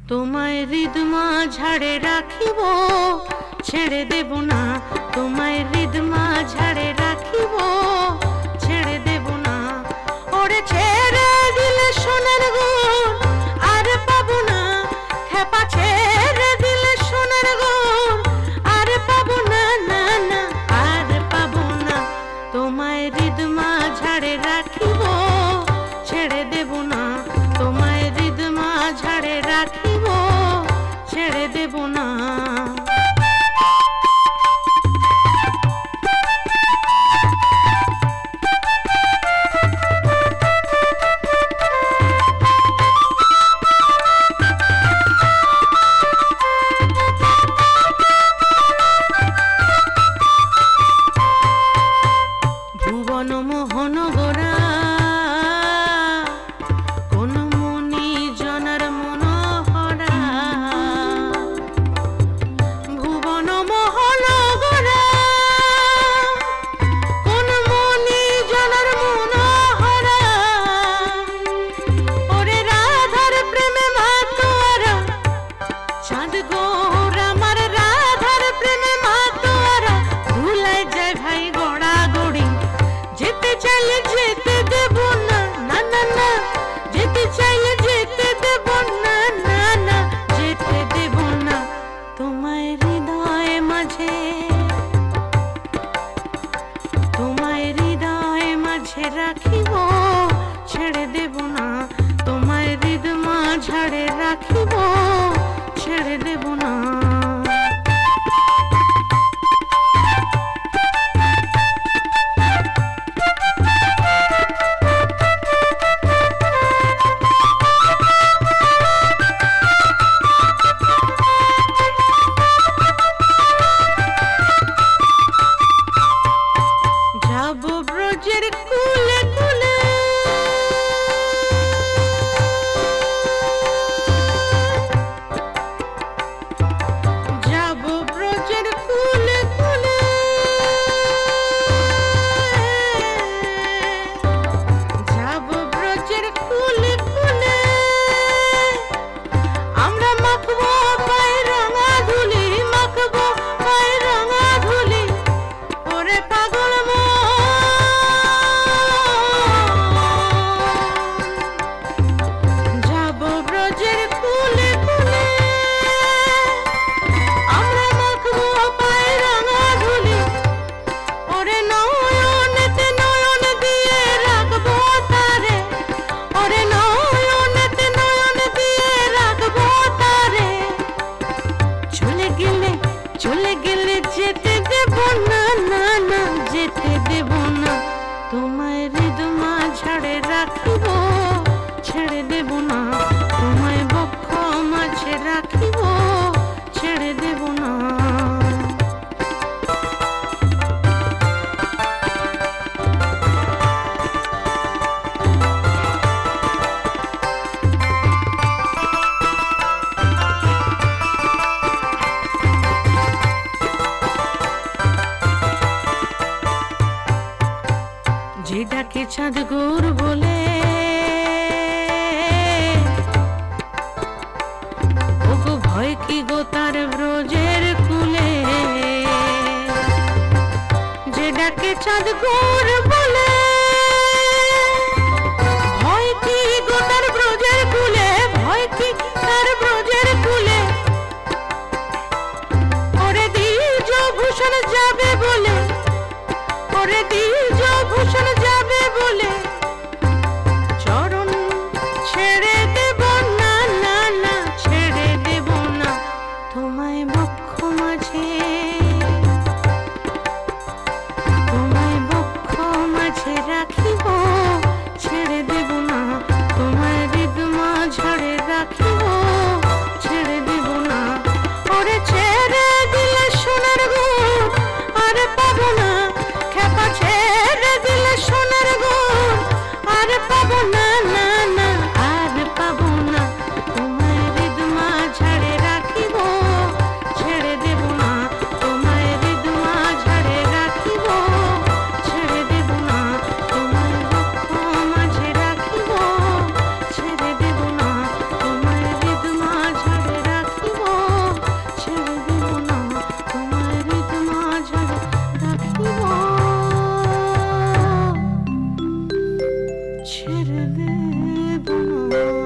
তোমায় হৃদমা ঝাড়ে রাখিব, ছেড়ে দেব না। তোমায় হৃদমা ঝাড়ে রাখিব, ছেড়ে দেব না। ওরে ছেড়ে দিলে সোনার গুণ আর পাবো না, খেপা ছেড়ে দিলে সোনার গুণ আর পাবো না, না না আর পাবো না। তোমায় হৃদমা ঝাড়ে রাখিব, ছেড়ে দেব না। তোমায় হৃদমা ঝাড়ে রাখিব, ছেড়ে দেব না। ভুবন মোহন গোরা কোন মনি জনার মনোহরা, ভুবন মোহন গোরা কোন মনি জনার মনোহরা। ওরে রাধার প্রেমে মাতোয়ারা, চাঁদ গোরা আমার রাধার প্রেমে মাতোয়ারা। ভুলাই যায় ভাই গড়া গড়ি, যেতে চাইলে যেতে দেব না, না না না। যেতে চাইলে যেতে দেব না, না না যেতে দেব না। তোমায় হৃদয় মাঝে, তোমায় হৃদয় মাঝে রাখিব, ছেড়ে দেব না। তোমায় হৃদমা ঝাড়ে রাখিব, ছেড়ে দেব না। যাব ব্রজের কুলে কুলে, যাব ব্রজের কুলে কুলে। যাব ব্রজের কুলে কুলে, আমরা মাখবো পায়ে রাঙা ধুলি, মাখবো পায়ে রাঙা ধুলি। ওরে পাগল যাব ব্রজের কুলে কুলে, আমরা মাখবো পায়ে রাঙা ধুলি। ওরে নয়নেতে নয়ন দিয়ে রাখবো তারে, ওরে নয়নেতে নয়ন দিয়ে রাখবো তারে। চলে গেলে চলে গেলে যেতে দেব না, না না যেতে দেব না। তোমায় হৃদমা ঝাড়ে রাখিব, ছেড়ে দেব না। তোমায় বক্ষ মাঝে রাখিব, ছেড়ে দেব না। যে ডাকে চাঁদ গৌর বলে, ওগো ভয় কি গো তার ব্রজের কুলে। যে ডাকে চাঁদ গৌর বলে, ভয় কি গো তার ব্রজের কুলে, ভয় কি তার ব্রজের কুলে। ওরে দ্বিজ ভূষণ যাবে বলে, ওরে দ্বিজ ভূষণ যাবে বলে। চরণ ছেড়ে দেব না, না না দেব না।